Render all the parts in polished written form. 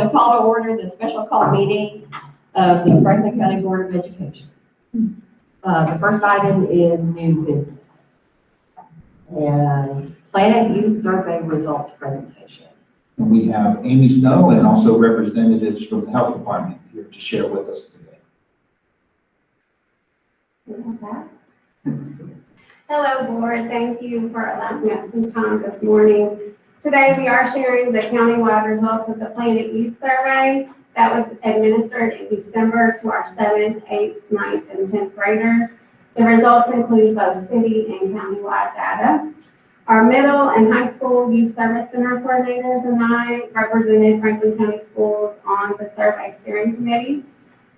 going to call to order the special call meeting of the Franklin County Board of Education. The first item is new business. And Planet Youth Survey results presentation. And we have Amy Snow and also representatives from the health department here to share with us today. Hello, board. Thank you for allowing us some time this morning. Today, we are sharing the countywide results of the Planet Youth Survey that was administered in December to our 7th, 8th, 9th, and 10th graders. The results include both city and countywide data. Our middle and high school youth service center coordinators and I represented Franklin County Schools on the survey steering committee,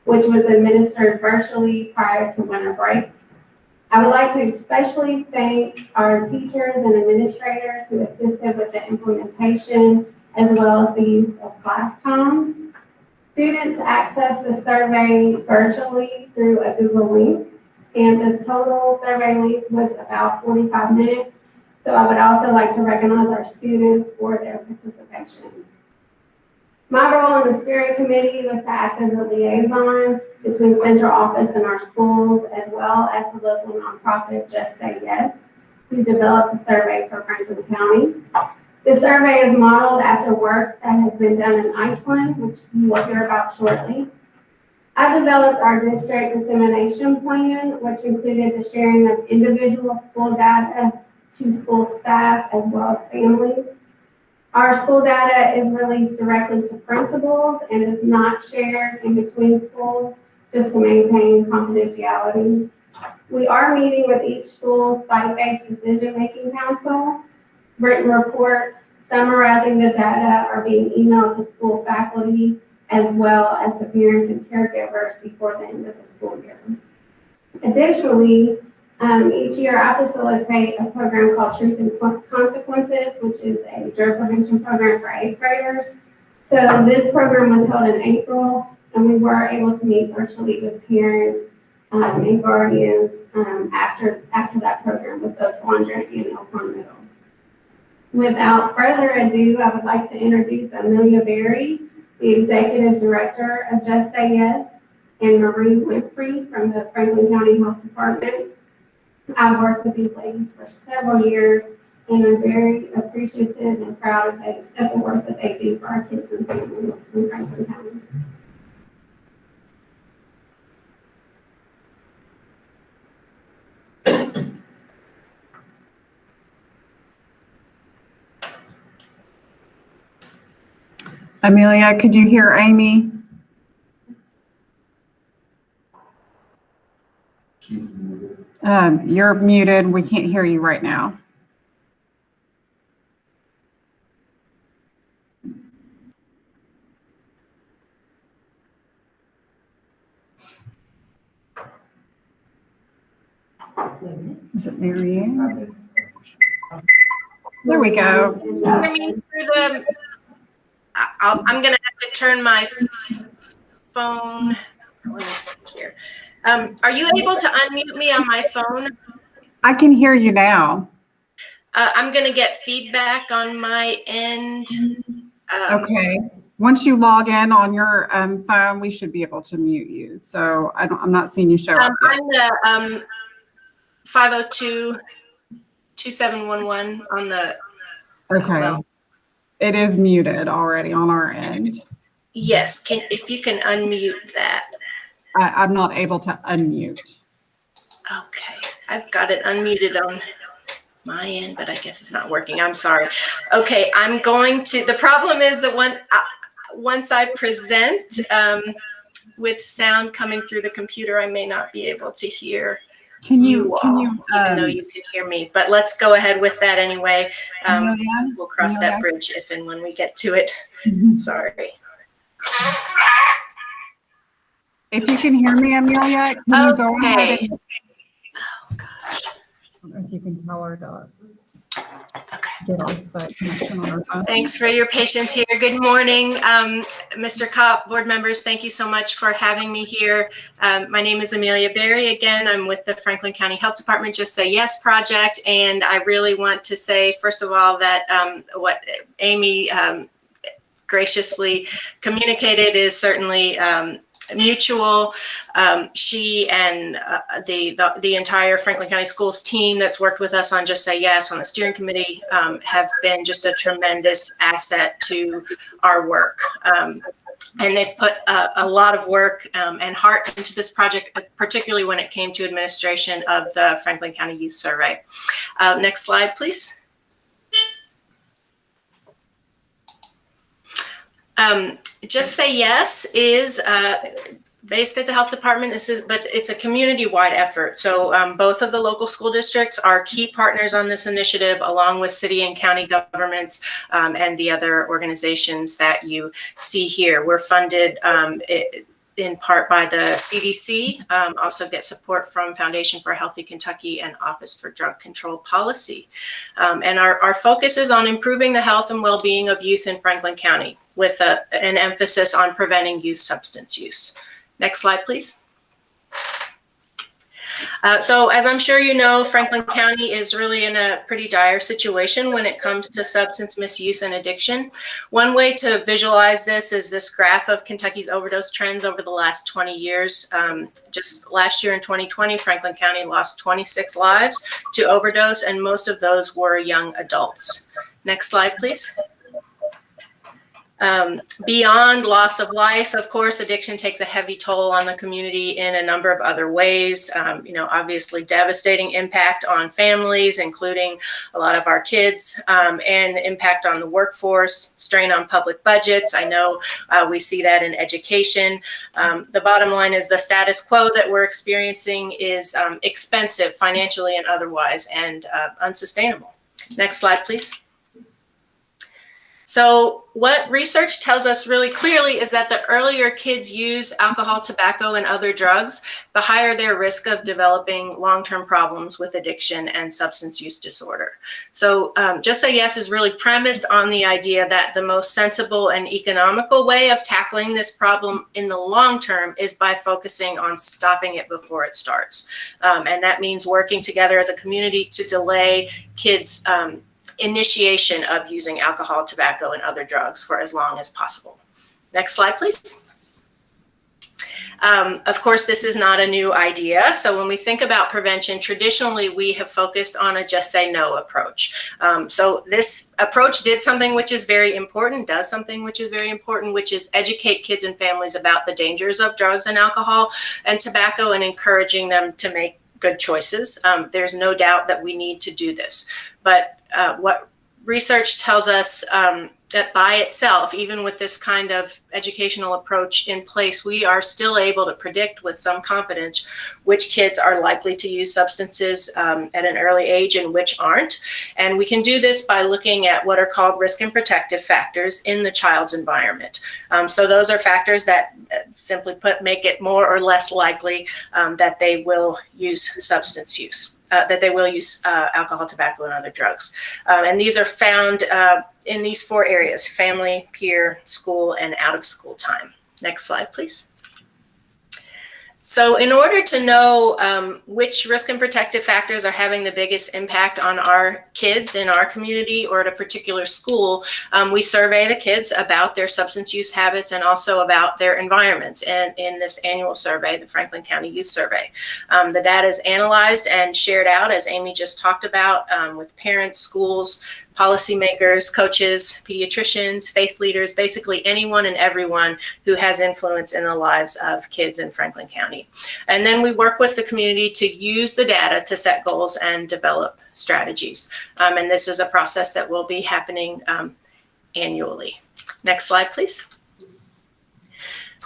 which was administered virtually prior to winter break. I would like to especially thank our teachers and administrators who assisted with the implementation as well as the use of class time. Students accessed the survey virtually through a Google link, and the total survey length was about 45 minutes. So I would also like to recognize our students for their participation. My role in the steering committee was to act as a liaison between central office and our schools, as well as the local nonprofit Just Say Yes, who developed the survey for Franklin County. The survey is modeled after work that has been done in Iceland, which you will hear about shortly. I developed our district dissemination plan, which included the sharing of individual school data to school staff as well as families. Our school data is released directly to principals and is not shared in between schools, just to maintain confidentiality. We are meeting with each school site-based decision-making council. Written reports summarizing the data are being emailed to school faculty as well as to parents and caregivers before the end of the school year. Additionally, each year I facilitate a program called Truth and Consequences, which is a drug prevention program for 8th graders. So this program was held in April, and we were able to meet virtually with parents and guardians after that program with both Wandering and Elkhorn Middle. Without further ado, I would like to introduce Emilia Berry, the Executive Director of Just Say Yes, and Marie Winfrey from the Franklin County Health Department. I've worked with these ladies for several years, and I'm very appreciative and proud of the work that they do for our kids and families in Franklin County. Emilia, could you hear Amy? She's muted. You're muted. We can't hear you right now. Is it Mary Ann? There we go. Hear me through the. I'm going to have to turn my phone. Let me see here. Are you able to unmute me on my phone? I can hear you now. I'm going to get feedback on my end. Okay. Once you log in on your phone, we should be able to mute you. So I'm not seeing you show up yet. I'm the 502-2711 on the. Okay. Well, it is muted already on our end. yes. If you can unmute that. I'm not able to unmute. Okay. I've got it unmuted on my end, but I guess it's not working. I'm sorry. Okay. I'm going to, the problem is that once I present with sound coming through the computer, I may not be able to hear you all, even though you can hear me. But let's go ahead with that anyway. We'll cross that bridge if and when we get to it. Sorry. If you can hear me, Emilia, can you go ahead and... Oh, gosh. I don't know if you can tell her to Okay. get off the connection on her phone. Thanks for your patience here. Good morning, Mr. Kopp, board members. Thank you so much for having me here. My name is Emilia Berry. Again, I'm with the Franklin County Health Department Just Say Yes project. And I really want to say, first of all, that what Amy graciously communicated is certainly mutual. She and the entire Franklin County Schools team that's worked with us on Just Say Yes on the steering committee have been just a tremendous asset to our work. And they've put a lot of work and heart into this project, particularly when it came to administration of the Franklin County Youth Survey. Next slide, please. Just Say Yes is based at the health department. But it's a community-wide effort. So both of the local school districts are key partners on this initiative, along with city and county governments and the other organizations that you see here. We're funded in part by the CDC, also get support from Foundation for a Healthy Kentucky and Office for Drug Control Policy. And our focus is on improving the health and well-being of youth in Franklin County with an emphasis on preventing youth substance use. Next slide, please. So as I'm sure you know, Franklin County is really in a pretty dire situation when it comes to substance misuse and addiction. One way to visualize this is this graph of Kentucky's overdose trends over the last 20 years. Just last year in 2020, Franklin County lost 26 lives to overdose, and most of those were young adults. Next slide, please. Beyond loss of life, of course, addiction takes a heavy toll on the community in a number of other ways. Obviously devastating impact on families, including a lot of our kids, and impact on the workforce, strain on public budgets. I know we see that in education. The bottom line is the status quo that we're experiencing is expensive financially and otherwise, and unsustainable. Next slide, please. So what research tells us really clearly is that the earlier kids use alcohol, tobacco, and other drugs, the higher their risk of developing long-term problems with addiction and substance use disorder. So Just Say Yes is really premised on the idea that the most sensible and economical way of tackling this problem in the long term is by focusing on stopping it before it starts. And that means working together as a community to delay kids' initiation of using alcohol, tobacco, and other drugs for as long as possible. Next slide, please. Of course, this is not a new idea. So when we think about prevention, traditionally, we have focused on a just say no approach. So this approach did something which is very important, does something which is very important, which is educate kids and families about the dangers of drugs and alcohol and tobacco and encouraging them to make good choices. There's no doubt that we need to do this. But what research tells us that by itself, even with this kind of educational approach in place, we are still able to predict with some confidence which kids are likely to use substances at an early age and which aren't. And we can do this by looking at what are called risk and protective factors in the child's environment. So those are factors that, simply put, make it more or less likely that they will use substance use. That they will use alcohol, tobacco, and other drugs. And these are found in these 4 areas: family, peer, school, and out of school time. Next slide, please. So in order to know which risk and protective factors are having the biggest impact on our kids in our community or at a particular school, we survey the kids about their substance use habits and also about their environments. And in this annual survey, the Franklin County Youth Survey, the data is analyzed and shared out, as Amy just talked about, with parents, schools, policymakers, coaches, pediatricians, faith leaders, basically anyone and everyone who has influence in the lives of kids in Franklin County. And then we work with the community to use the data to set goals and develop strategies. And this is a process that will be happening annually. Next slide, please.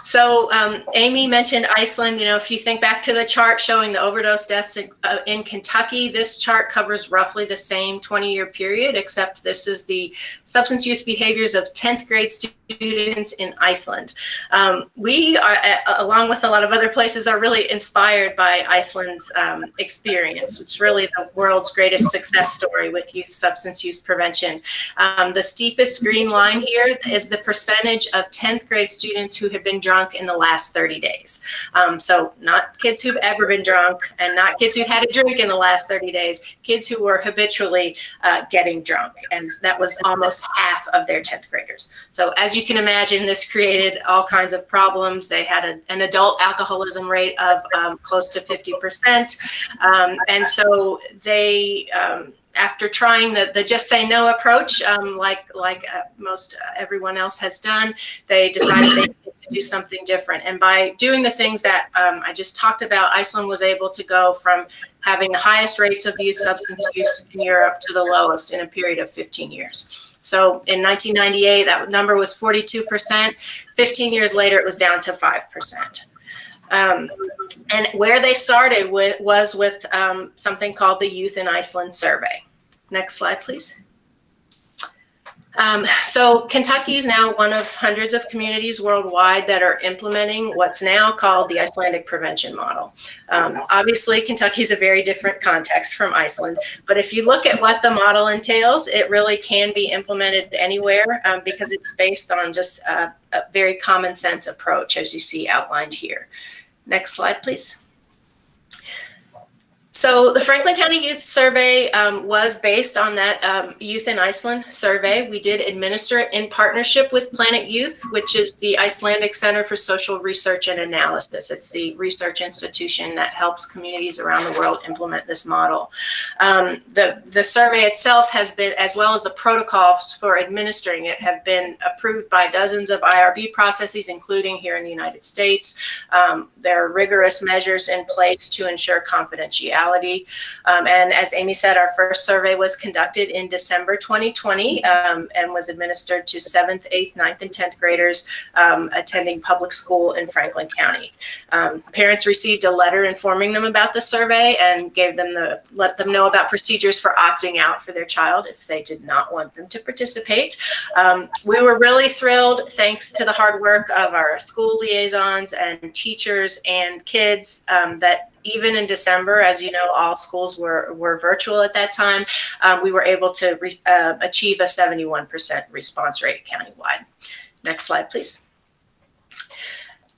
So Amy mentioned Iceland. If you think back to the chart showing the overdose deaths in Kentucky, this chart covers roughly the same 20-year period, except this is the substance use behaviors of 10th grade students in Iceland. We are, along with a lot of other places, are really inspired by Iceland's experience. It's really the world's greatest success story with youth substance use prevention. The steepest green line here is the percentage of 10th grade students who have been drawn drunk in the last 30 days. So not kids who've ever been drunk and not kids who've had a drink in the last 30 days, kids who were habitually getting drunk. And that was almost half of their 10th graders. So as you can imagine, this created all kinds of problems. They had an adult alcoholism rate of close to 50%. And so they, after trying the just say no approach, like most everyone else has done, they decided they needed to do something different. And by doing the things that I just talked about, Iceland was able to go from having the highest rates of youth substance use in Europe to the lowest in a period of 15 years. So in 1998, that number was 42%. 15 years later, it was down to 5%. And where they started was with something called the Youth in Iceland Survey. Next slide, please. So Kentucky is now one of hundreds of communities worldwide that are implementing what's now called the Icelandic prevention model. Obviously, Kentucky is a very different context from Iceland, but if you look at what the model entails, it really can be implemented anywhere because it's based on just a very common sense approach, as you see outlined here. Next slide, please. So the Franklin County Youth Survey was based on that Youth in Iceland survey. We did administer it in partnership with Planet Youth, which is the Icelandic Center for Social Research and Analysis. It's the research institution that helps communities around the world implement this model. The survey itself has been, as well as the protocols for administering it, have been approved by dozens of IRB processes, including here in the United States. There are rigorous measures in place to ensure confidentiality. And as Amy said, our first survey was conducted in December 2020 and was administered to 7th, 8th, 9th, and 10th graders attending public school in Franklin County. Parents received a letter informing them about the survey and let them know about procedures for opting out for their child if they did not want them to participate. We were really thrilled, thanks to the hard work of our school liaisons and teachers and kids, that even in December, as you know, all schools were virtual at that time, we were able to achieve a 71% response rate countywide. Next slide, please.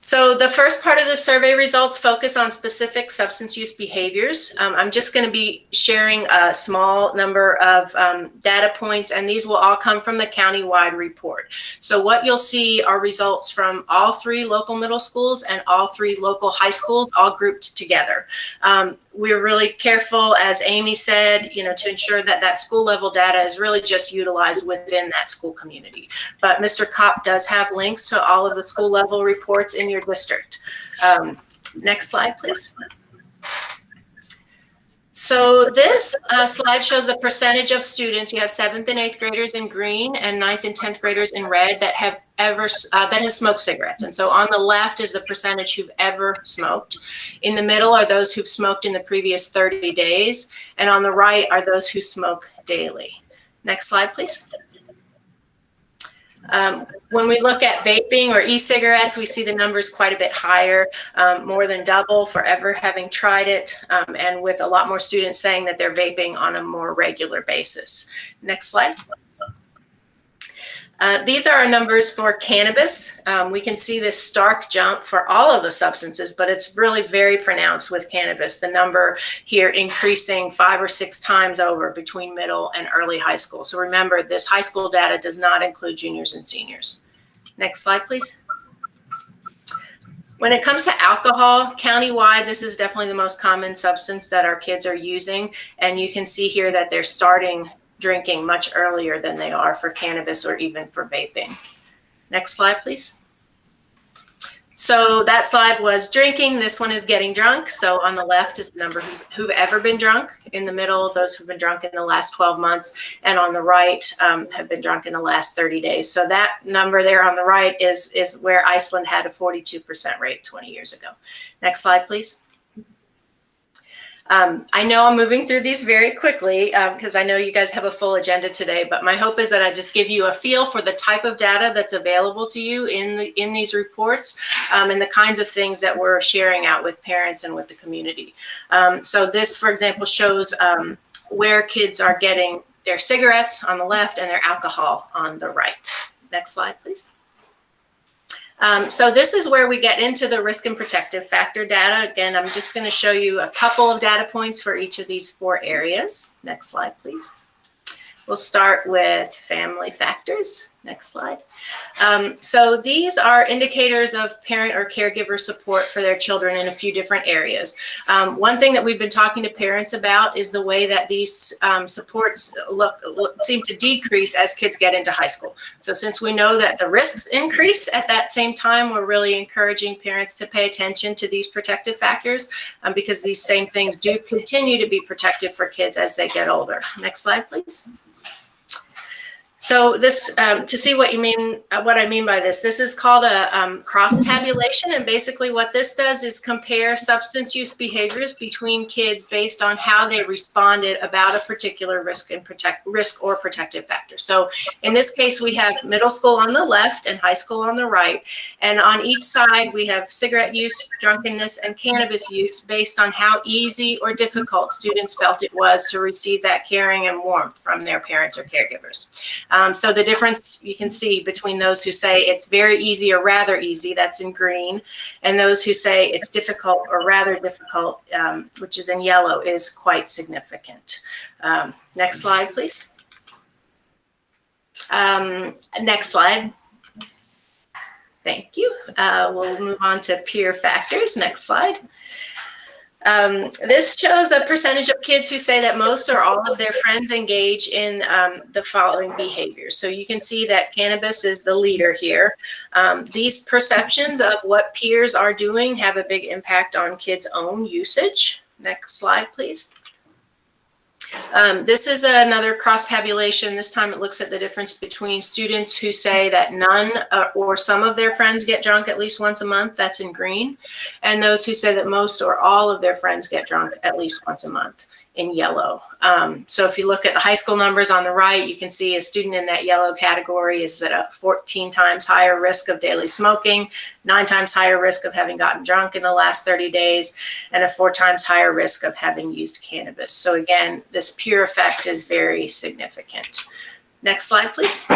So the first part of the survey results focus on specific substance use behaviors. I'm just going to be sharing a small number of data points, and these will all come from the countywide report. So what you'll see are results from all 3 local middle schools and all 3 local high schools, all grouped together. We're really careful, as Amy said, to ensure that that school level data is really just utilized within that school community. But Mr. Kopp does have links to all of the school level reports in your district. Next slide, please. So this slide shows the percentage of students. You have 7th and 8th graders in green and 9th and 10th graders in red that have smoked cigarettes. And so on the left is the percentage who've ever smoked. In the middle are those who've smoked in the previous 30 days. And on the right are those who smoke daily. Next slide, please. When we look at vaping or e-cigarettes, we see the numbers quite a bit higher, more than double for ever having tried it, and with a lot more students saying that they're vaping on a more regular basis. Next slide. These are our numbers for cannabis. We can see this stark jump for all of the substances, but it's really very pronounced with cannabis. The number here increasing 5 or 6 times over between middle and early high school. So remember, this high school data does not include juniors and seniors. Next slide, please. When it comes to alcohol, countywide, this is definitely the most common substance that our kids are using. And you can see here that they're starting drinking much earlier than they are for cannabis or even for vaping. Next slide, please. So that slide was drinking. This one is getting drunk. So on the left is the number who've ever been drunk. In the middle, those who've been drunk in the last 12 months. And on the right have been drunk in the last 30 days. So that number there on the right is where Iceland had a 42% rate 20 years ago. Next slide, please. I know I'm moving through these very quickly because I know you guys have a full agenda today, but my hope is that I just give you a feel for the type of data that's available to you in these reports and the kinds of things that we're sharing out with parents and with the community. So this, for example, shows where kids are getting their cigarettes on the left and their alcohol on the right. Next slide, please. So this is where we get into the risk and protective factor data. Again, I'm just going to show you a couple of data points for each of these 4 areas. Next slide, please. We'll start with family factors. Next slide. So these are indicators of parent or caregiver support for their children in a few different areas. One thing that we've been talking to parents about is the way that these supports seem to decrease as kids get into high school. So since we know that the risks increase at that same time, we're really encouraging parents to pay attention to these protective factors because these same things do continue to be protective for kids as they get older. Next slide, please. So this, to see what you mean, what I mean by this is called a cross tabulation. And basically what this does is compare substance use behaviors between kids based on how they responded about a particular risk or protective factor. So in this case, we have middle school on the left and high school on the right. And on each side, we have cigarette use, drunkenness, and cannabis use based on how easy or difficult students felt it was to receive that caring and warmth from their parents or caregivers. So the difference you can see between those who say it's very easy or rather easy, that's in green, and those who say it's difficult or rather difficult, which is in yellow, is quite significant. Next slide, please. Next slide. Thank you. We'll move on to peer factors. Next slide. This shows a percentage of kids who say that most or all of their friends engage in the following behaviors. So you can see that cannabis is the leader here. These perceptions of what peers are doing have a big impact on kids' own usage. Next slide, please. This is another cross-tabulation. This time it looks at the difference between students who say that none or some of their friends get drunk at least once a month, that's in green, and those who say that most or all of their friends get drunk at least once a month, in yellow. So if you look at the high school numbers on the right, you can see a student in that yellow category is at a 14 times higher risk of daily smoking, 9 times higher risk of having gotten drunk in the last 30 days, and a 4 times higher risk of having used cannabis. So again, this peer effect is very significant. Next slide, please.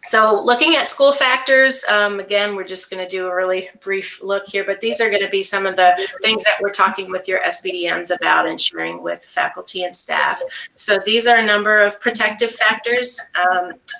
So looking at school factors, again, we're just going to do a really brief look here, but these are going to be some of the things that we're talking with your SBDMs about and sharing with faculty and staff. So these are a number of protective factors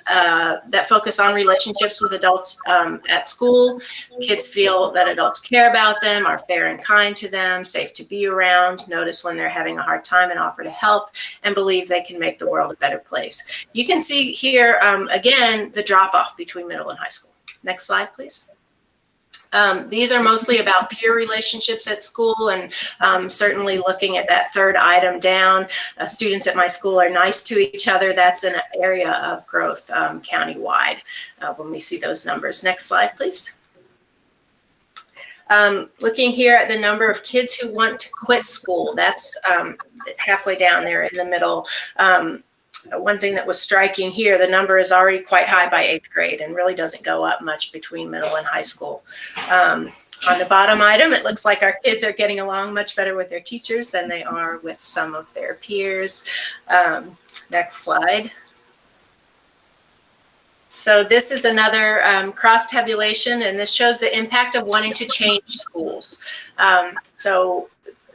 that focus on relationships with adults at school. Kids feel that adults care about them, are fair and kind to them, safe to be around, notice when they're having a hard time and offer to help, and believe they can make the world a better place. You can see here, again, the drop-off between middle and high school. Next slide, please. These are mostly about peer relationships at school, and certainly looking at that third item down, students at my school are nice to each other. That's an area of growth countywide when we see those numbers. Next slide, please. Looking here at the number of kids who want to quit school, that's halfway down there in the middle. One thing that was striking here, the number is already quite high by 8th grade and really doesn't go up much between middle and high school. On the bottom item, it looks like our kids are getting along much better with their teachers than they are with some of their peers. Next slide. So this is another cross-tabulation, and this shows the impact of wanting to change schools. So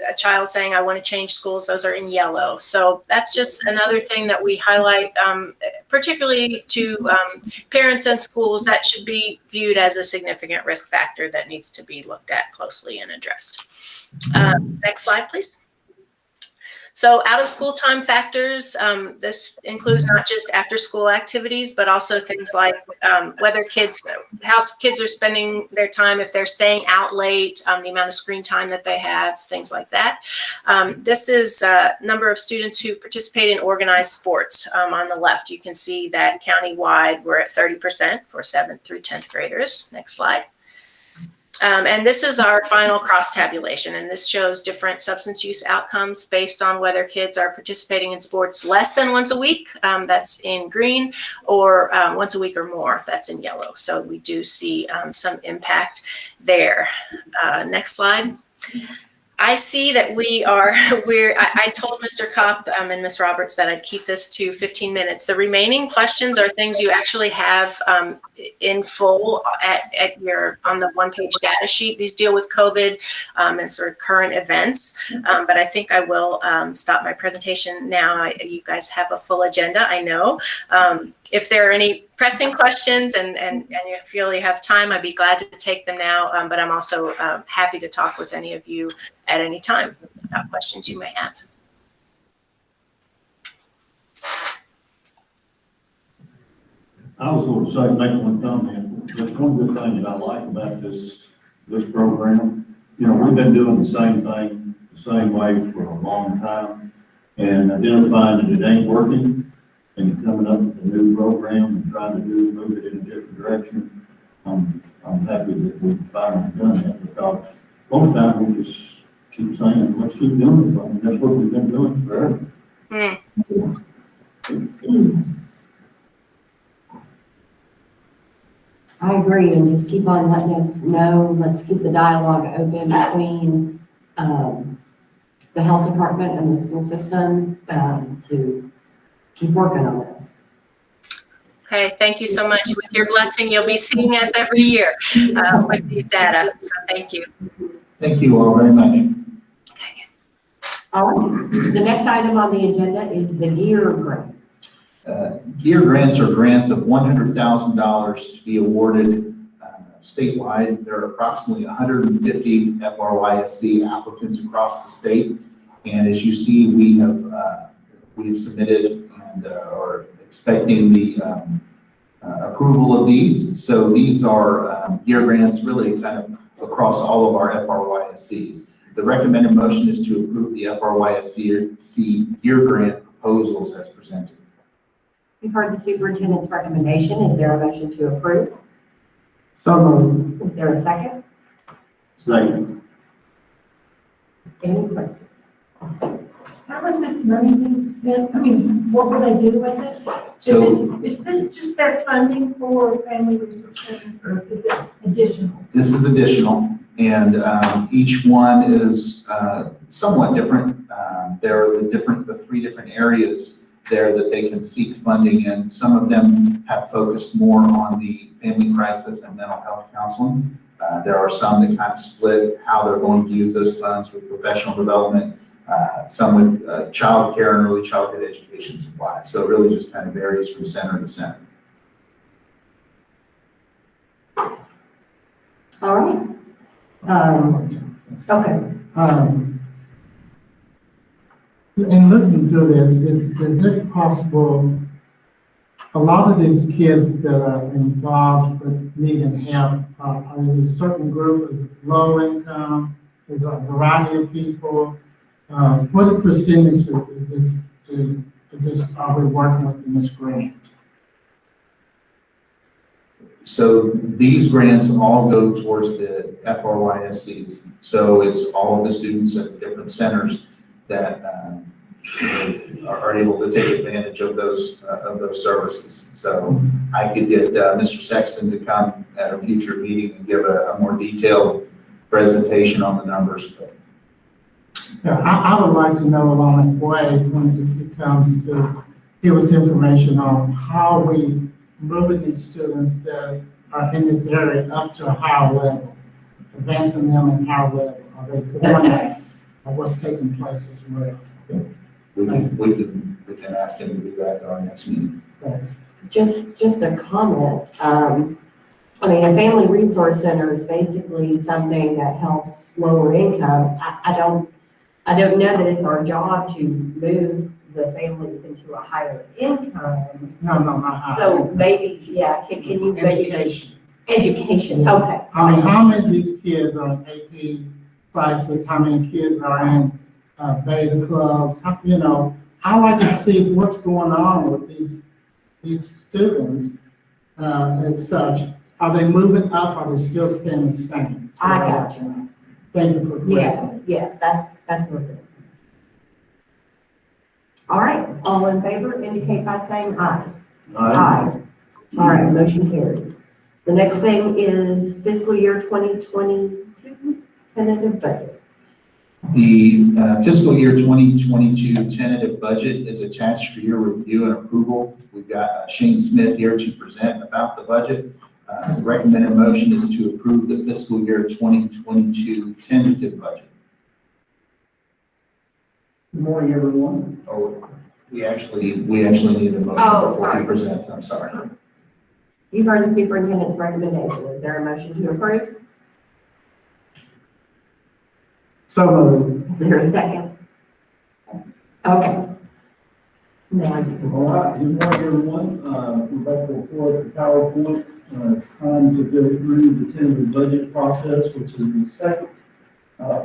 a child saying, I want to change schools, those are in yellow. So that's just another thing that we highlight, particularly to parents and schools, that should be viewed as a significant risk factor that needs to be looked at closely and addressed. Next slide, please. So out of school time factors, this includes not just after school activities, but also things like whether how kids are spending their time, if they're staying out late, the amount of screen time that they have, things like that. This is a number of students who participate in organized sports. On the left, you can see that countywide, we're at 30% for 7th through 10th graders. Next slide. And this is our final cross-tabulation, and this shows different substance use outcomes based on whether kids are participating in sports less than once a week, that's in green, or once a week or more, that's in yellow. So we do see some impact there. Next slide. I see that I told Mr. Kopp and Ms. Roberts that I'd keep this to 15 minutes. The remaining questions are things you actually have in full on the one-page data sheet. These deal with COVID and sort of current events. But I think I will stop my presentation now. You guys have a full agenda, I know. If there are any pressing questions and you feel you have time, I'd be glad to take them now. But I'm also happy to talk with any of you at any time about questions you may have. I was going to say, make one comment. There's one good thing that I like about this program. You know, we've been doing the same thing, the same way for a long time, and identifying that it ain't working and coming up with a new program and trying to move it in a different direction. I'm happy that we've finally done that, because most time we just keep saying, let's keep doing it. I mean, that's what we've been doing forever. I agree, and just keep on letting us know. Let's keep the dialogue open between the health department and the school system to keep working on this. Okay, thank you so much. With your blessing, you'll be seeing us every year with these data. So thank you. Thank you all very much. Okay. All right, the next item on the agenda is the GEAR grant. GEAR grants are grants of $100,000 to be awarded statewide. There are approximately 150 FRYSC applicants across the state. And as you see, we have submitted and are expecting the approval of these. So these are GEAR grants really kind of across all of our FRYSCs. The recommended motion is to approve the FRYSC GEAR grant proposals as presented. You've heard the superintendent's recommendation. Is there a motion to approve? So moved. Is there a second? Second. Any questions? How is this money being spent? I mean, what will they do with it? So Is this just their funding for Family Resource Center, or is it additional? this is additional, and each one is somewhat different. There are the three different areas there that they can seek funding in. Some of them have focused more on the family crisis and mental health counseling. There are some that kind of split how they're going to use those funds with professional development, some with child care and early childhood education supplies. So it really just kind of varies from center to center. All right. Okay. In looking through this, is it possible, a lot of these kids that are involved with needing help, are there a certain group, is it low income, is it a variety of people? What percentage is this, are we working with in this grant? So these grants all go towards the FRYSCs. So it's all of the students at different centers that are able to take advantage of those services. So I could get Mr. Sexton to come at a future meeting and give a more detailed presentation on the numbers. Yeah, I would like to know along the way when it comes to give us information on how we moving these students that are in this area up to a higher level, advancing them in higher level. Are they going at what's taking place as well? We can ask him to do that at our next meeting. Thanks. Just a comment. I mean, a family resource center is basically something that helps lower income. I don't know that it's our job to move the families into a higher income. No, not higher. So maybe, yeah, can you maybe? Education. Education, okay. I mean, how many of these kids are in AP classes? How many kids are in beta clubs? I like to see what's going on with these students as such. Are they moving up? Or are they still staying the same? I got you. Thank you for Yes, that's what it is. All right, all in favor indicate by saying aye. Aye. All right, motion carries. The next thing is fiscal year 2022 tentative budget. The fiscal year 2022 tentative budget is attached for your review and approval. We've got Shane Smith here to present about the budget. The recommended motion is to approve the fiscal year 2022 tentative budget. Good morning, everyone. Oh, we actually need a motion Oh, before he sorry. presents, I'm sorry. You've heard the superintendent's recommendation. Is there a motion to approve? So moved. Is there a second? Okay. Now you can. All right, good morning, everyone. We're back to report the PowerPoint. It's time to go through the tentative budget process, which is the second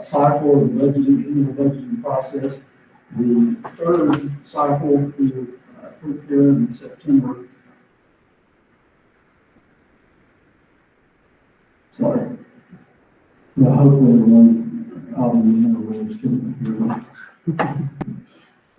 cycle of the budgeting, annual budgeting process. The third cycle we will put here in September. Sorry. Well, hopefully everyone out in the interwebs can hear me.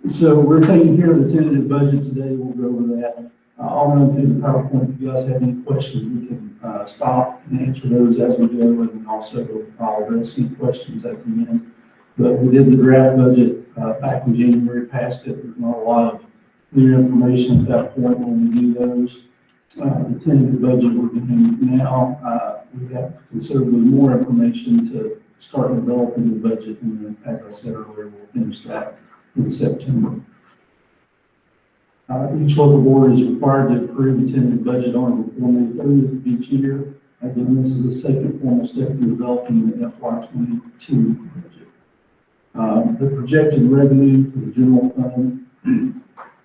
So we're taking care of the tentative budget today. We'll go over that. I'll run through the PowerPoint. If you guys have any questions, we can stop and answer those as we go, and also I'll address any questions at the end. But we did the draft budget back in January, passed it. There's not a lot of new information at that point when we do those. The tentative budget we're doing now, we have considerably more information to start developing the budget, and then, as I said earlier, we'll finish that in September. Each local board is required to approve the tentative budget on before May 30th of each year. Again, this is the second formal step in developing the FY22 budget. The projected revenue for the general fund.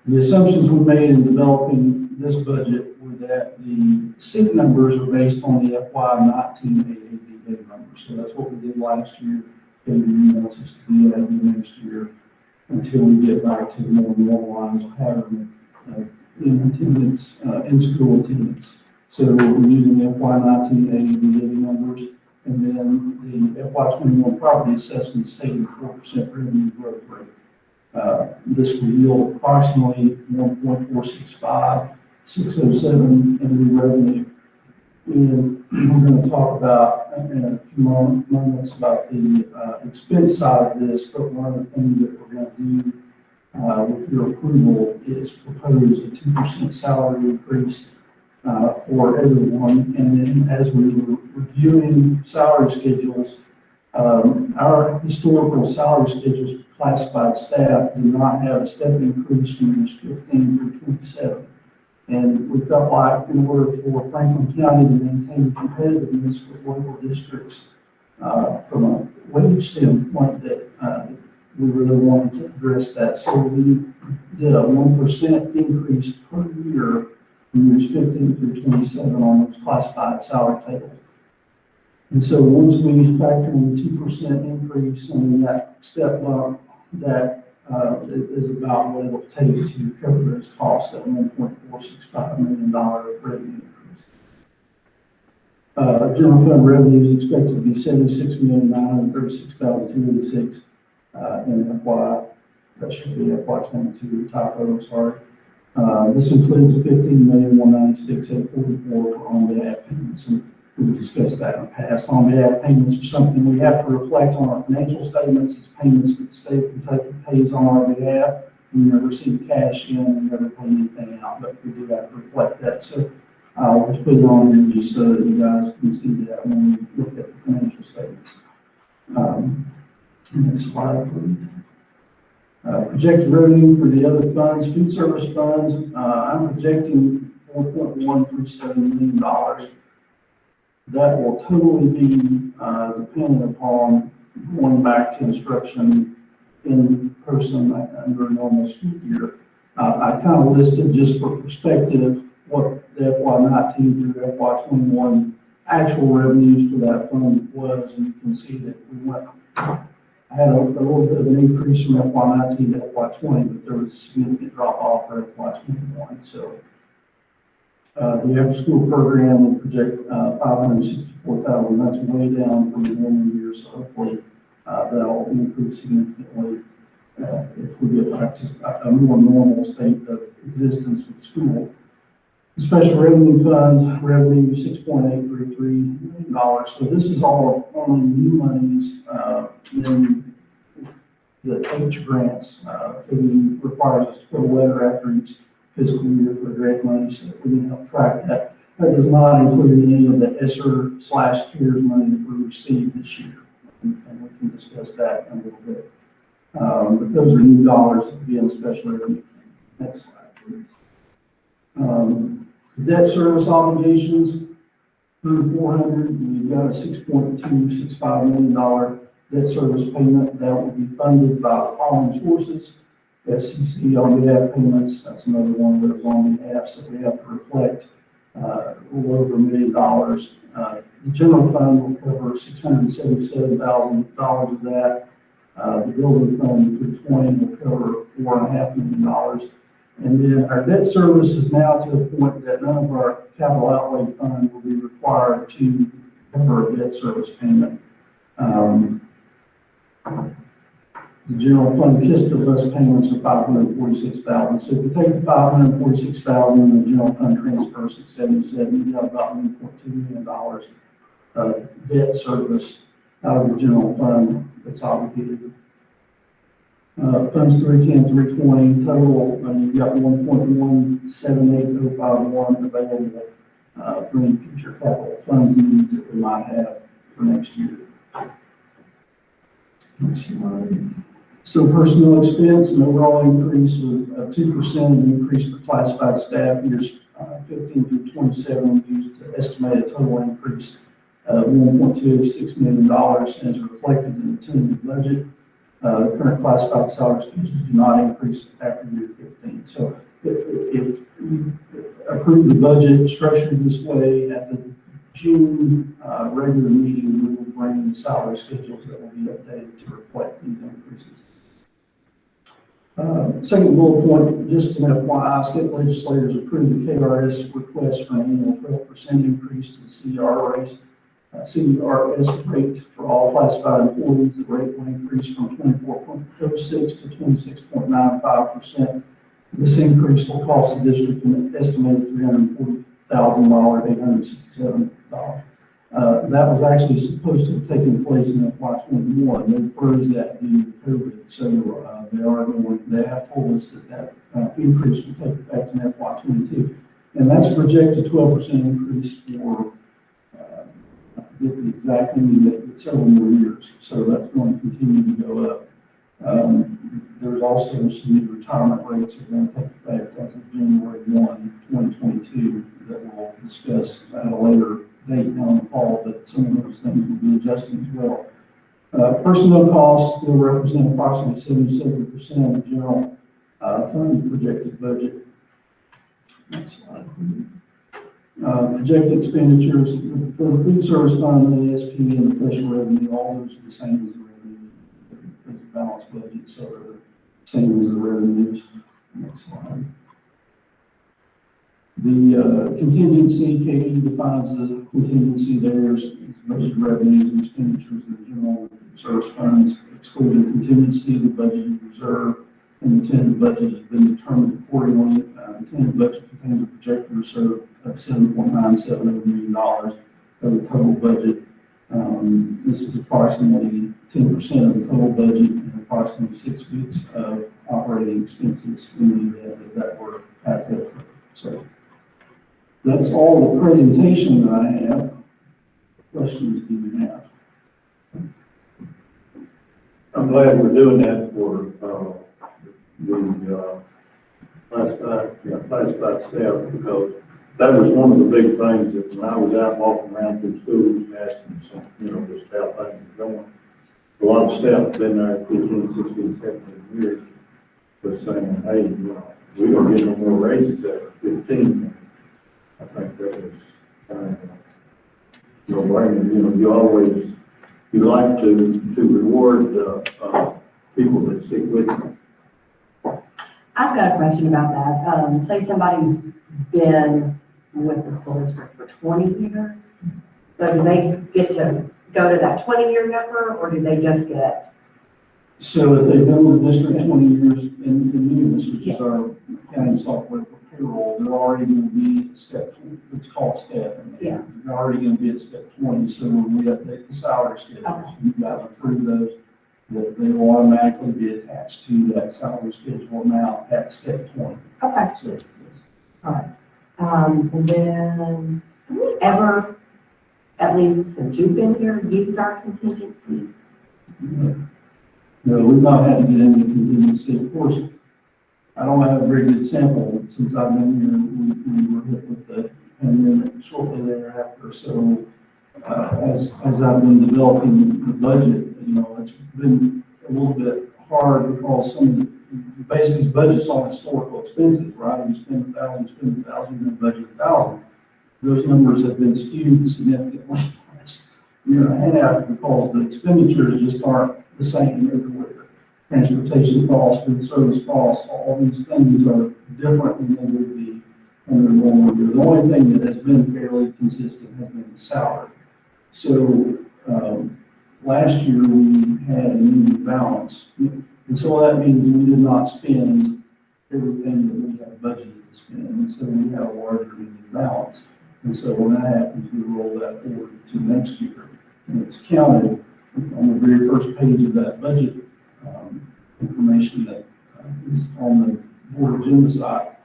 The assumptions we made in developing this budget were that the seat numbers are based on the FY19 AABA numbers. So that's what we did last year, and we want us to be at next year until we get back to the more normalized pattern of in attendance, in-school attendance. So we're using the FY19 AABA numbers, and then the FY21 property assessment stated 4% revenue growth rate. This will yield approximately 1.465, 607 in new revenue. And we're going to talk about in a few moments about the expense side of this, but one of the things that we're going to do with your approval is propose a 2% salary increase for everyone. And then as we were reviewing salary schedules, our historical salary schedules for classified staff do not have a step increase from years 15 through 27. And we felt like in order for Franklin County to maintain competitiveness with local districts from a wage standpoint, that we really wanted to address that. So we did a 1% increase per year from years 15 through 27 on those classified salary tables. And so once we factor in the 2% increase, I mean, that step bump, that is about what it'll take to cover those costs at $1.465 million revenue increase. General fund revenue is expected to be $76,936,286 in FY, that should be FY22 typo, sorry. This includes the $15,196,844 for on-behalf payments, and we discussed that in the past. On-behalf payments are something we have to reflect on our financial statements. It's payments that the state of Kentucky pays on our behalf. We never receive cash in, we never pay anything out, but we do have to reflect that. So I'll just put it on here just so that you guys can see that when we look at the financial statements. Next slide, please. Projected revenue for the other funds, food service funds, I'm projecting $4.137 million. That will totally be dependent upon going back to instruction in person under a normal school year. I kind of listed just for perspective what the FY19 through FY21 actual revenues for that fund was, and you can see that we went. I had a little bit of an increase from FY19 to FY20, but there was a significant drop off for FY21. So the after-school program will project $564,000. That's way down from the normal year, so hopefully that'll increase significantly if we get back to a more normal state of existence with school. The special revenue fund revenue $6.833 million. So this is all only new monies. Then the H grants. He requires us to put a letter after each fiscal year for grant money, so that we can help track that. That does not include any of the ESSER/CARES money that we received this year, and we can discuss that in a little bit. But those are new dollars to be in special revenue. Next slide, please. Debt service obligations, 400, we've got a $6.265 million debt service payment that will be funded by the following sources. FCC on behalf payments, that's another one that is on behalf, so we have to reflect a little over $1 million. The general fund will cover $677,000 of that. The building fund through 20 will cover $4.5 million. And then our debt service is now to the point that none of our capital outlay fund will be required to cover a debt service payment. The general fund KISS bus payments are $546,000. So if you take the $546,000 and the general fund transfer $677, you got about $1.2 million of debt service out of the general fund that's obligated. Funds 310, 320 total, you've got 1.178051 available for any future capital fund needs that we might have for next year. Next slide. So personnel expense, an overall increase of 2%, an increase for classified staff years 15 through 27, used to estimate a total increase of $1.286 million as reflected in the tentative budget. The current classified salary schedules do not increase after year 15. So if we approve the budget structured this way at the June regular meeting, we will bring the salary schedules that will be updated to reflect these increases. Second bullet point, just an FYI, state legislators approved the KRS request for an annual 12% increase to the CRS rate for all classified employees. The rate will increase from 24.06 to 26.95%. This increase will cost the district an estimated $340,000, $867. That was actually supposed to have taken place in FY21. They froze that due to COVID. So they have told us that increase will take effect in FY22. And that's a projected 12% increase for get the exact ending several more years. So that's going to continue to go up. There's also some new retirement rates that are going to take effect as of January 1, 2022 that we'll discuss at a later date down the fall, but some of those things will be adjusting as well. Personnel costs still represent approximately 77% of the general fund projected budget. Next slide, please. Projected expenditures for the food service fund, the ASP, and the special revenue, all those are the same as the revenue. There's a balanced budget, so they're the same as the revenues. Next slide. The contingency, Katie defines the contingency there as budget revenues and expenditures of the general service funds, excluding contingency, the budgeted reserve, and the tentative budget has been determined accordingly. The tentative budget contains a projected reserve of $7.970 million of the total budget. This is approximately 10% of the total budget and approximately 6 weeks of operating expenses in the event that were active. So that's all the presentation that I have. Questions do you have? I'm glad we're doing that for the classified staff, because that was one of the big things that when I was out walking around through schools asking some, just how things are going. A lot of staff have been there 15, 16, 17 years, but saying, hey, we don't get no more raises at 15. I think that was kind of no-brainer. You like to reward people that stick with you. I've got a question about that. Say somebody's been with the school district for 20 years. So do they get to go to that 20-year number, or do they just get? So if they've been with the district 20 years in Munis, which is our accounting software for payroll, they're already going to be at step 20. It's called step. Yeah. They're already going to be at step 20. So when we update the salary schedules, you guys approve those. that they will automatically be attached to that salary schedule amount at step 20. Okay. So, And then, have we ever, at least since you've been here, used our contingency? no, we've not had to get into contingency. Of course, I don't have a very good sample since I've been here. We were hit with the pandemic shortly thereafter. So as I've been developing the budget, it's been a little bit hard because you base these budgets on historical expenses, right? You spend 1,000, spend 1,000, and budget 1,000. Those numbers have been skewed significantly last year and a half because the expenditures just aren't the same everywhere. Transportation costs, food service costs, all these things are different than they would be under a normal year. The only thing that has been fairly consistent has been the salary. So last year we had a new balance, and so that means we did not spend everything that we had budgeted to spend, and so we had a larger new balance. And so when that happens, we roll that forward to next year, and it's counted on the very first page of that budget information that is on the board agenda side.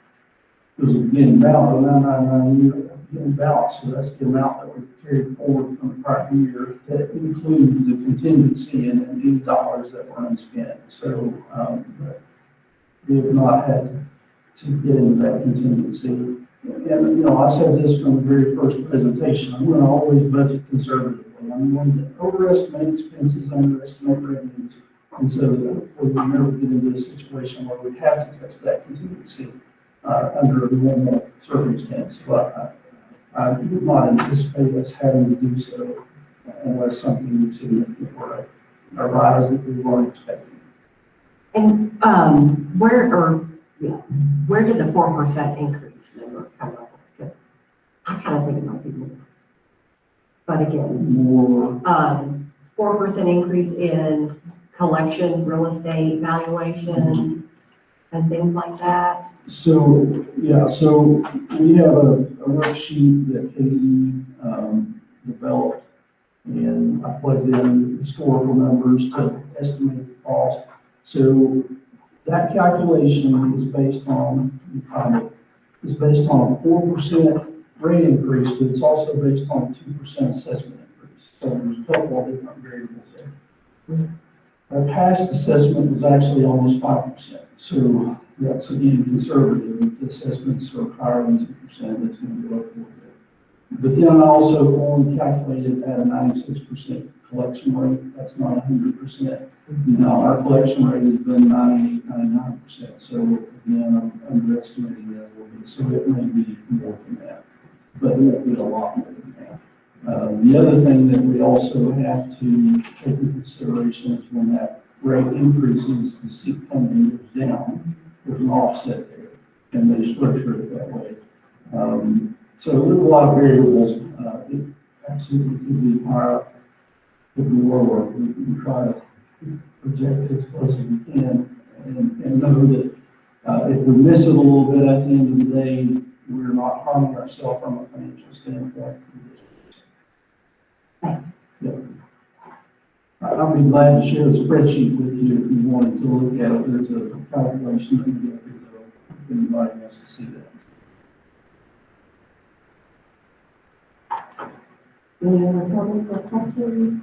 There's a beginning balance, 999 beginning balance, so that's the amount that we carried forward from the prior year. That includes the contingency and any dollars that were unspent. So we have not had to get into that contingency. And I said this from the very first presentation, I'm going to always budget conservatively. I'm going to overestimate expenses, underestimate revenues. And so we will never get into a situation where we have to touch that contingency under a normal circumstance. But I would not anticipate us having to do so unless something significant were to arise that we weren't expecting. And where did the 4% increase number come up? Because I kind of think it might be more. But again, More 4% increase in collections, real estate valuation, and things like that. So, yeah, so we have a worksheet that Katie developed, and I plugged in historical numbers to estimate the cost. So that calculation is based on, a 4% rate increase, but it's also based on a 2% assessment increase. So there's a couple of different variables there. Our past assessment was actually almost 5%. So that's again conservative. If the assessments are higher than 2%, it's going to go up a little bit. But then I also only calculated at a 96% collection rate. That's not 100%. Now our collection rate has been 98, 99%. So again, I'm underestimating that a little bit. So it may be more than that, but it won't be a lot more than that. The other thing that we also have to take into consideration is when that rate increases, the seat funding goes down. There's an offset there, and they structure it that way. So there's a lot of variables. It absolutely could be higher, could be lower. We try to project it as close as we can, and know that if we miss it a little bit at the end of the day, we're not harming ourselves from a financial standpoint. Yeah. I'll be glad to share the spreadsheet with you if you wanted to look at it. There's a calculation that we get through, if anybody wants to see that. Any other comments or questions?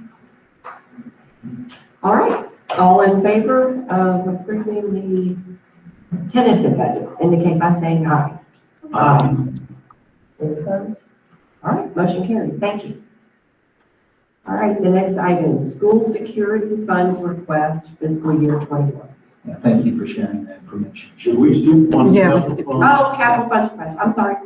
All right, all in favor of approving the tentative budget, indicate by saying aye. Aye. Any opposed? All right, motion carries. Thank you. All right, the next item, school security funds request fiscal year 21. Yeah, thank you for sharing that information. Should we skip one? Yeah, let's skip one. Oh, capital funds request, I'm sorry.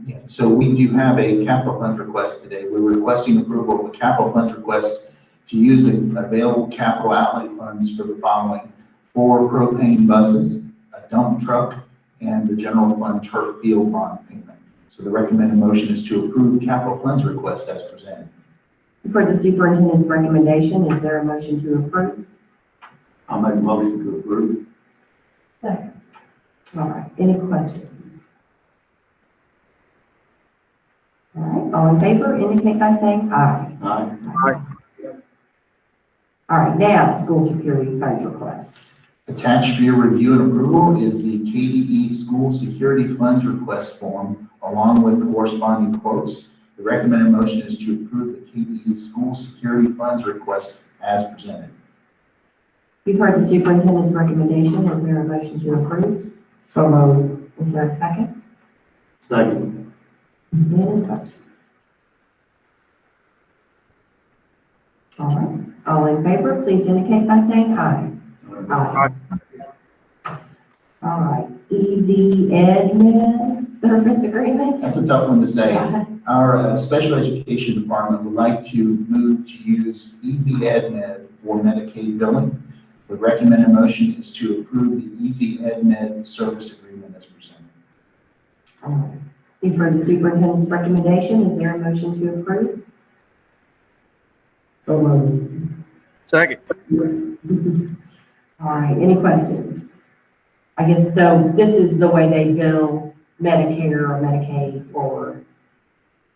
Yeah, so we do have a capital funds request today. We're requesting approval of a capital funds request to use available capital outlay funds for the following: 4 propane buses, a dump truck, and the general fund turf field bond payment. So the recommended motion is to approve capital funds request as presented. For the superintendent's recommendation, is there a motion to approve? I'll make a motion to approve. Second. All right, any questions? All right, all in favor, indicate by saying aye. Aye. All right, now, school security funds request. Attached for your review and approval is the KDE School Security Funds Request Form, along with corresponding quotes. The recommended motion is to approve the KDE School Security Funds Request as presented. You've heard the superintendent's recommendation. Is there a motion to approve? So moved. Is there a second? Second. Any questions? All right, all in favor, please indicate by saying aye. Aye. All right, Easy Edmed Service Agreement. That's a tough one to say. Yeah. Our special education department would like to move to use Easy EdMed for Medicaid billing. The recommended motion is to approve the Easy EdMed service agreement as presented. All right. You've heard the superintendent's recommendation. Is there a motion to approve? So moved. Second. All right, any questions? I guess, so this is the way they bill Medicare or Medicaid for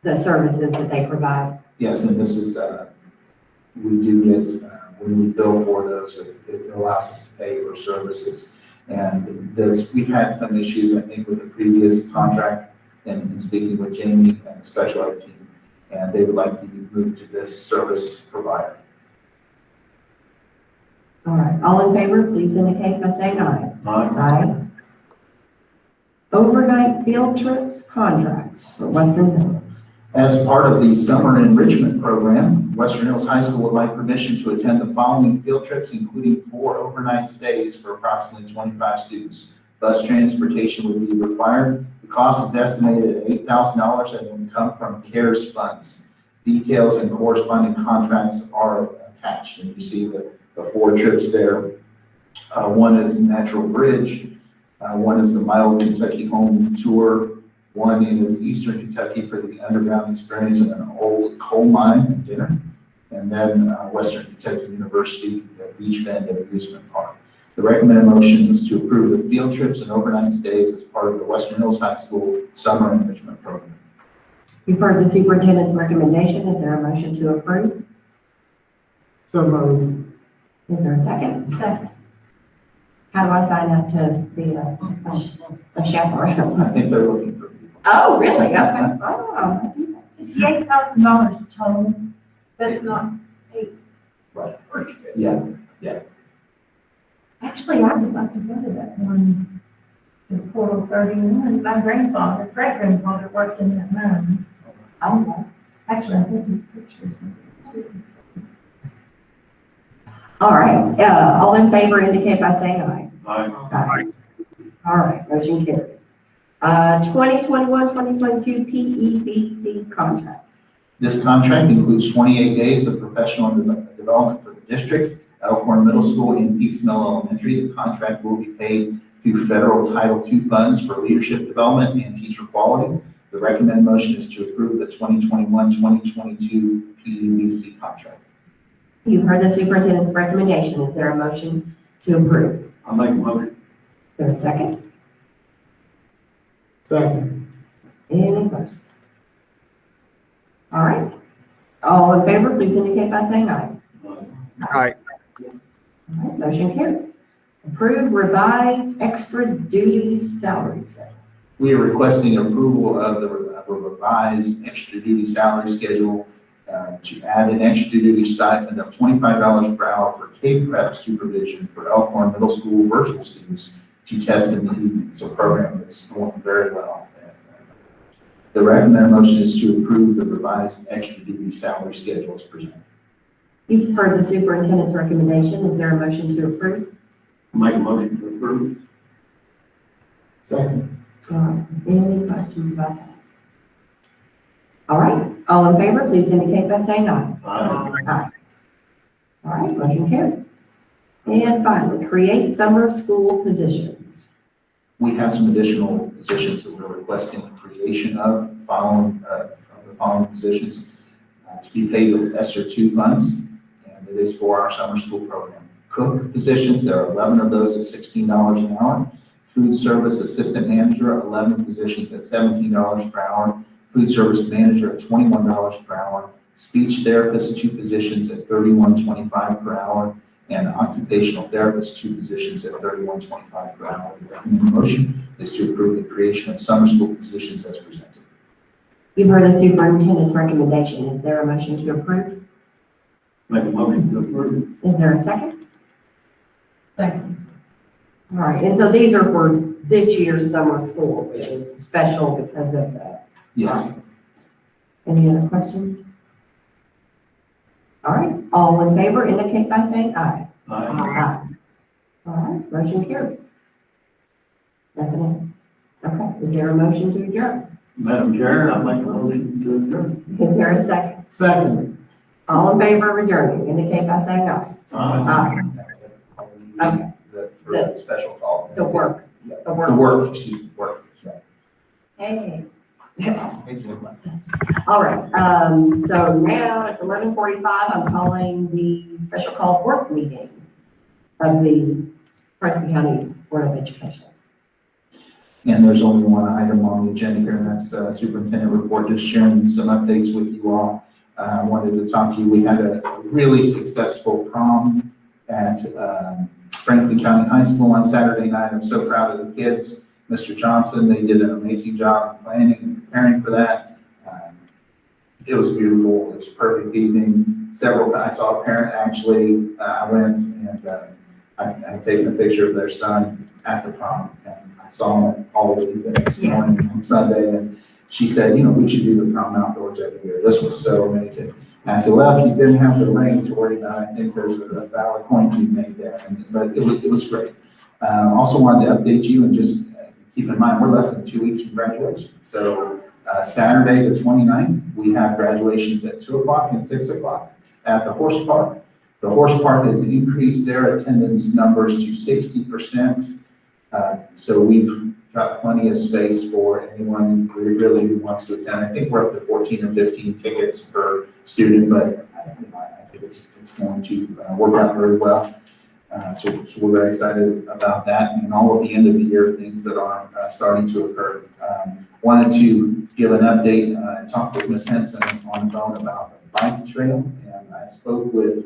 the services that they provide. Yes, and this is, we do get, when we bill for those, it allows us to pay for services. And we've had some issues, I think, with the previous contract and speaking with Jamie and the special ed team, and they would like to be moved to this service provider. All right, all in favor, please indicate by saying aye. Aye. Overnight field trips contracts for Western Hills. As part of the summer enrichment program, Western Hills High School would like permission to attend the following field trips, including 4 overnight stays for approximately 25 students. Bus transportation would be required. The cost is estimated at $8,000 and will come from CARES funds. Details and corresponding contracts are attached, and you see the 4 trips there. One is Natural Bridge, one is the Mile Kentucky Home Tour, one is Eastern Kentucky for the underground experience in an old coal mine dinner, and then Western Kentucky University Beach Bend Amusement Park. The recommended motion is to approve the field trips and overnight stays as part of the Western Hills High School Summer Enrichment Program. You've heard the superintendent's recommendation. Is there a motion to approve? So moved. Is there a second? Second. How do I sign up to be a chaperone? I think they're looking for people. Oh, really? Okay. Oh. It's the $8,000 total. That's not eight. Right. Yeah. Actually, I would like to go to that one, to Portal 31. My grandfather, great-grandfather worked in that mine. Oh. Actually, I think his pictures of it too. All right, all in favor indicate by saying aye. Aye. All right, motion carries. 2021-2022 PEBC contract. This contract includes 28 days of professional development for the district, Elkhorn Middle School, and Peaks Mill Elementary. The contract will be paid through federal Title II funds for leadership development and teacher quality. The recommended motion is to approve the 2021-2022 PEBC contract. You've heard the superintendent's recommendation. Is there a motion to approve? I'll make a motion. Is there a second? Second. Any questions? All right, all in favor, please indicate by saying aye. Aye. All right, motion carries. Approve revised extra duty salary schedule. We are requesting approval of the revised extra duty salary schedule to add an extra duty stipend of $25 per hour for K-Prep supervision for Elkhorn Middle School virtual students to test in the evening. It's a program that's going very well. The recommended motion is to approve the revised extra duty salary schedule as presented. You've heard the superintendent's recommendation. Is there a motion to approve? I'll make a motion to approve. Second. All right, any questions about that? All right, all in favor, please indicate by saying aye. Aye. All right, motion carries. And finally, create summer school positions. We have some additional positions that we're requesting the creation of the following positions to be paid with ESSER 2 funds, and it is for our summer school program. Cook positions, there are 11 of those at $16 an hour. Food service assistant manager, 11 positions at $17 per hour. Food service manager at $21 per hour. speech therapist, 2 positions at $31.25 per hour, and occupational therapist, 2 positions at $31.25 per hour. The recommended motion is to approve the creation of summer school positions as presented. You've heard the superintendent's recommendation. Is there a motion to approve? Make a motion to approve. Is there a second? Second. All right, and so these are for this year's summer school, which is special because of the. Yes. Any other questions? All right, all in favor indicate by saying aye. Aye. All right, motion carries. Nothing else? Okay, is there a motion to adjourn? Madam Chair, I make a motion to adjourn. Is there a second? Second. All in favor of adjourning indicate by saying aye. Aye. Okay. For the special call. The work, the The work. work, excuse me, work. Hey. Hey, Jim. All right, so now it's 11:45. I'm calling the special call work meeting of the Franklin County Board of Education. And there's only one item on the agenda here, and that's superintendent report, just sharing some updates with you all. I wanted to talk to you. We had a really successful prom at Franklin County High School on Saturday night. I'm so proud of the kids. Mr. Johnson, they did an amazing job planning and preparing for that. It was beautiful. It was a perfect evening. I saw a parent actually, I went and I had taken a picture of their son at the prom. And I saw him all week the next morning on Sunday. And she said, you know, we should do the prom outdoors every year. This was so amazing. And I said, well, if you didn't have the rain to worry about, I think there's a valid point you made there. But it was great. Also wanted to update you and just keep in mind, we're less than 2 weeks from graduation. So Saturday, the 29th, we have graduations at 2 o'clock and 6 o'clock at the Horse Park. The Horse Park has increased their attendance numbers to 60%. So we've got plenty of space for anyone who really wants to attend. I think we're up to 14 or 15 tickets per student, but I think it's going to work out very well. So we're very excited about that and all of the end of the year things that are starting to occur. Wanted to give an update and talk with Ms. Henson on the phone about the bike trail. And I spoke with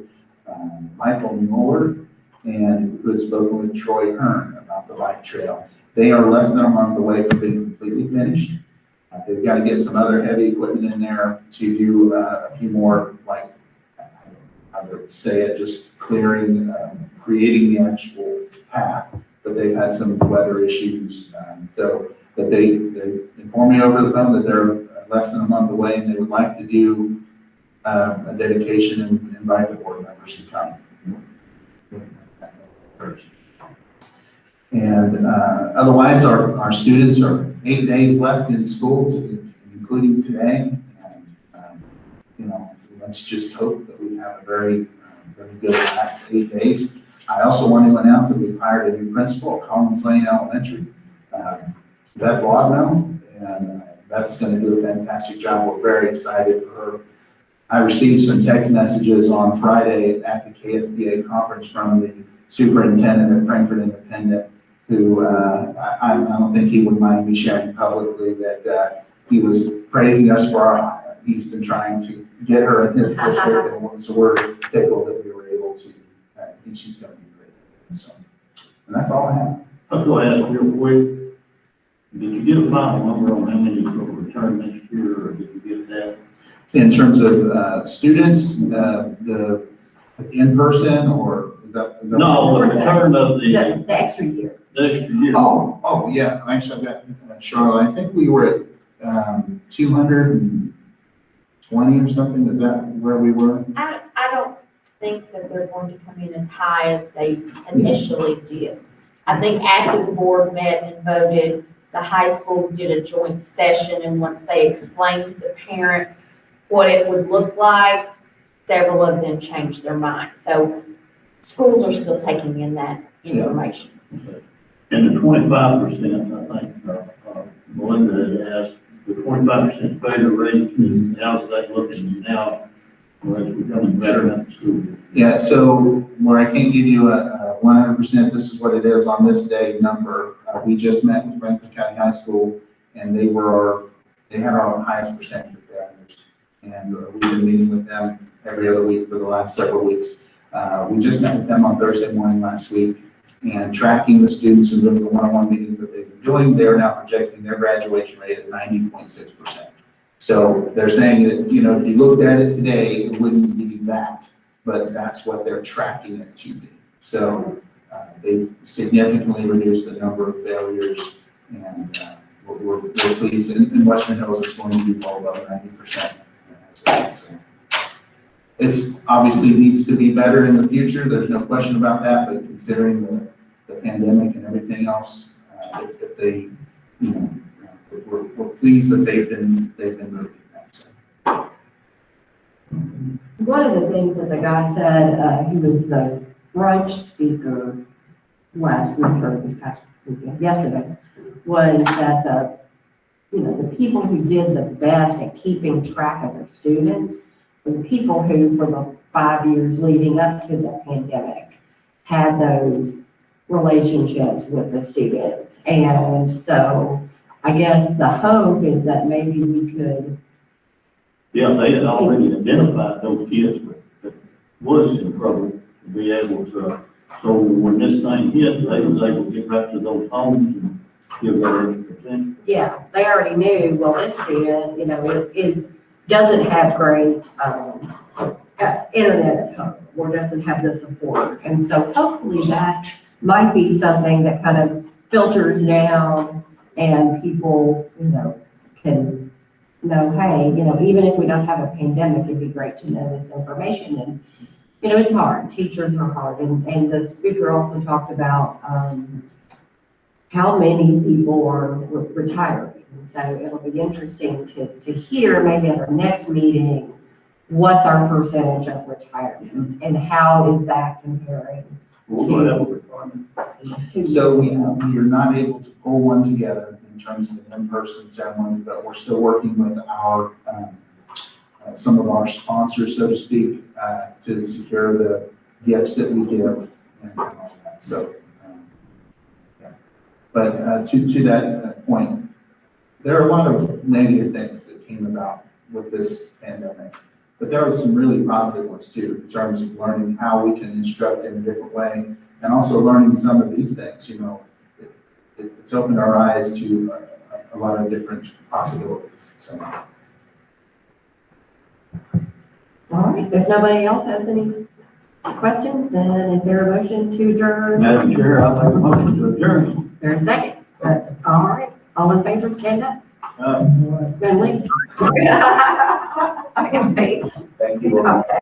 Michael Mueller and who had spoken with Troy Hearn about the bike trail. They are less than a month away from being completely finished. They've got to get some other heavy equipment in there to do a few more, like, I would say it, just clearing, creating the actual path, but they've had some weather issues. But they informed me over the phone that they're less than a month away and they would like to do a dedication and invite the board members to come. And otherwise, our students are 8 days left in school, including today. And, you know, let's just hope that we have a very good last 8 days. I also want to announce that we've hired a new principal at Collins Lane Elementary, Beth Wadlow, and Beth's going to do a fantastic job. We're very excited for her. I received some text messages on Friday at the KSBA conference from the superintendent at Frankfort Independent, who I don't think he would mind me sharing publicly that he was praising us for our hire. He's been trying to get her in his district, and so we're tickled that we were able to. I think she's going to be great. So, and that's all I have. I was going to ask real quick, did you get a final number on how many will return next year, or did you get that? In terms of students, the in-person, or is that? No, the return of the The extra year. extra year. Oh, yeah, actually, I've got Charlotte, I think we were at 220 or something, is that where we were? I don't think that they're going to come in as high as they initially did. I think after the board met and voted, the high schools did a joint session, and once they explained to the parents what it would look like, several of them changed their mind. So schools are still taking in that information. And the 25%, I think, Melinda had asked, the 25% failure rate, how's that looking now? Well, it's becoming better at the school. Yeah, so where I can't give you a 100%, this is what it is on this day number. We just met with Franklin County High School, and they had our highest percentage of failures. and we've been meeting with them every other week for the last several weeks. We just met with them on Thursday morning last week, and tracking the students and doing the one-on-one meetings that they've been doing, they're now projecting their graduation rate at 90.6%. So they're saying that, you know, if you looked at it today, it wouldn't be that, but that's what they're tracking it to be. So they've significantly reduced the number of failures, and we're pleased. In Western Hills, it's going to be well above 90%. So it's obviously needs to be better in the future. There's no question about that, but considering the pandemic and everything else, if they, you know, we're pleased that they've been moving that. So. One of the things that the guy said, he was the brunch speaker last week or this past weekend, yesterday, was that the people who did the best at keeping track of their students were the people who, for the 5 years leading up to the pandemic, had those relationships with the students. And so I guess the hope is that maybe we could. Yeah, they had already identified those kids that was in trouble to be able to, so when this thing hit, they was able to get back to those homes and give their attention. Yeah, they already knew, well, this student, doesn't have great, internet at home, or doesn't have the support. And so hopefully that might be something that kind of filters down and people, can know, hey, even if we don't have a pandemic, it'd be great to know this information. And, it's hard. Teachers are hard. And the speaker also talked about, how many people are retiring. And so it'll be interesting to hear maybe at our next meeting, what's our percentage of retirement and how is that comparing? So we are not able to pull one together in terms of an in-person ceremony, but we're still working with our some of our sponsors, so to speak, to secure the gifts that we give and all that. So, yeah. But to that point, there are a lot of negative things that came about with this pandemic, but there are some really positive ones too, in terms of learning how we can instruct in a different way, and also learning some of these things. It's opened our eyes to a lot of different possibilities. So. All right, if nobody else has any questions, then is there a motion to adjourn? Madam Chair, I'd like a motion to adjourn. There's a second. All right, all in favor, stand up. Then leave. Thank you. Okay.